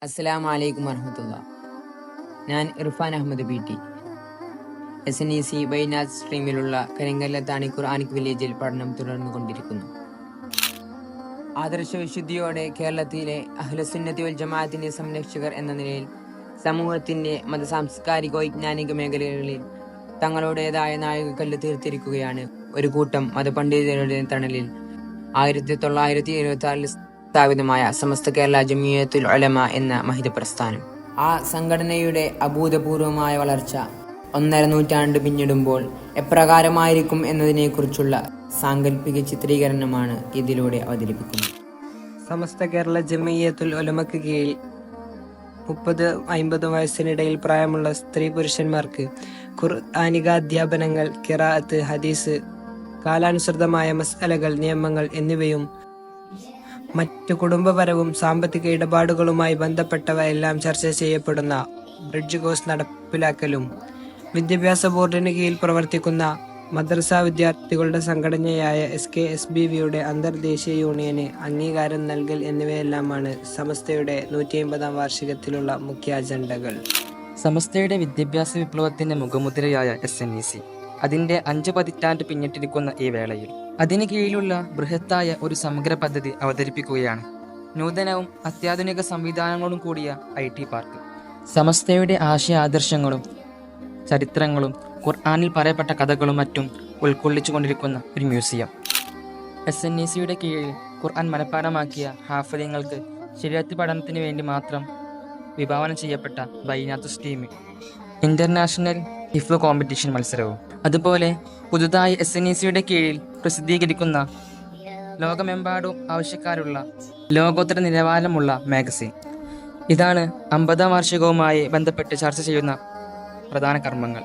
അസ്സലാമു അലൈക്കും വറഹ്മത്തുള്ള. ഞാൻ ഇർഫാൻ അഹമ്മദ് PT, SNEC ബൈനാസ് സ്ട്രീമിലുള്ള കരിങ്കല്ലത്താണി ഖുർആനിക് വില്ലേജിൽ പഠനം തുടർന്നുകൊണ്ടിരിക്കുന്നു. ആദർശ വിശുദ്ധിയോടെ കേരളത്തിലെ അഹ്ലുസുന്നത്തി വൽ ജമാഅത്തിന്റെ സംരക്ഷകർ എന്ന നിലയിൽ സമൂഹത്തിന്റെ മത സാംസ്കാരിക വൈജ്ഞാനിക മേഖലകളിൽ തങ്ങളുടേതായ നാഴികക്കല്ല് തീർത്തിരിക്കുകയാണ് ഒരു കൂട്ടം മതപണ്ഡിതരുടെ തണലിൽ 1976 സ്ഥാപിതമായ സമസ്ത കേരള ജമിയത്തുൽ ഉലമ എന്ന മഹിത പ്രസ്ഥാനം. ആ സംഘടനയുടെ അഭൂതപൂർവമായ വളർച്ച 1.5 നൂറ്റാണ്ട് പിന്നിടുമ്പോൾ എപ്രകാരമായിരിക്കും എന്നതിനെക്കുറിച്ചുള്ള സാങ്കല്പിക ചിത്രീകരണമാണ് ഇതിലൂടെ അവതരിപ്പിക്കുന്നത്. സമസ്ത കേരള ജമിയത്തുൽ ഉലമക്ക് കീഴിൽ 30-50 വയസ്സിനിടയിൽ പ്രായമുള്ള സ്ത്രീ പുരുഷന്മാർക്ക് ഖുർആനികാധ്യാപനങ്ങൾ, ഖിറാഅത്ത്, ഹദീസ്, കാലാനുസൃതമായ മസ്അലകൾ, നിയമങ്ങൾ എന്നിവയും മറ്റു കുടുംബപരവും സാമ്പത്തിക ഇടപാടുകളുമായി ബന്ധപ്പെട്ടവ എല്ലാം ചർച്ച ചെയ്യപ്പെടുന്ന ബ്രിഡ്ജ് കോഴ്സ് നടപ്പിലാക്കലും, വിദ്യാഭ്യാസ ബോർഡിന് കീഴിൽ പ്രവർത്തിക്കുന്ന മദ്രസ വിദ്യാർത്ഥികളുടെ സംഘടനയായ SKSBVയുടെ അന്തർദേശീയ യൂണിയന് അംഗീകാരം നൽകൽ എന്നിവയെല്ലാമാണ് സമസ്തയുടെ 150-ാം വാർഷികത്തിലുള്ള മുഖ്യ അജണ്ടകൾ. സമസ്തയുടെ വിദ്യാഭ്യാസ വിപ്ലവത്തിന്റെ മുഖമുദ്രയായ SNEC അതിന്റെ 5 പതിറ്റാണ്ട് പിന്നിട്ടിരിക്കുന്ന ഈ വേളയിൽ അതിന് കീഴിലുള്ള ബൃഹത്തായ ഒരു സമഗ്ര പദ്ധതി അവതരിപ്പിക്കുകയാണ്. നൂതനവും അത്യാധുനിക സംവിധാനങ്ങളും കൂടിയ IT പാർക്ക്. സമസ്തയുടെ ആശയ ആദർശങ്ങളും ചരിത്രങ്ങളും ഖുർആനിൽ പറയപ്പെട്ട കഥകളും മറ്റും ഉൾക്കൊള്ളിച്ചു കൊണ്ടിരിക്കുന്ന ഒരു മ്യൂസിയം. SNECയുടെ കീഴിൽ ഖുർആൻ മനഃപ്പാഠമാക്കിയ ഹാഫിദുകൾക്ക് ശരീഅത്ത് പഠനത്തിന് വേണ്ടി മാത്രം വിഭാവനം ചെയ്യപ്പെട്ട ബൈനാത്ത് സ്ട്രീം, ഇന്റർനാഷണൽ ഹിഫ്ള് കോമ്പറ്റീഷൻ മത്സരവും, അതുപോലെ പുതുതായി SNECയുടെ കീഴിൽ പ്രസിദ്ധീകരിക്കുന്ന ലോകമെമ്പാടും ആവശ്യക്കാരുള്ള ലോകോത്തര നിലവാരമുള്ള മാഗസിൻ. ഇതാണ് 50-ാം വാർഷികവുമായി ബന്ധപ്പെട്ട് ചർച്ച ചെയ്യുന്ന പ്രധാന കർമ്മങ്ങൾ.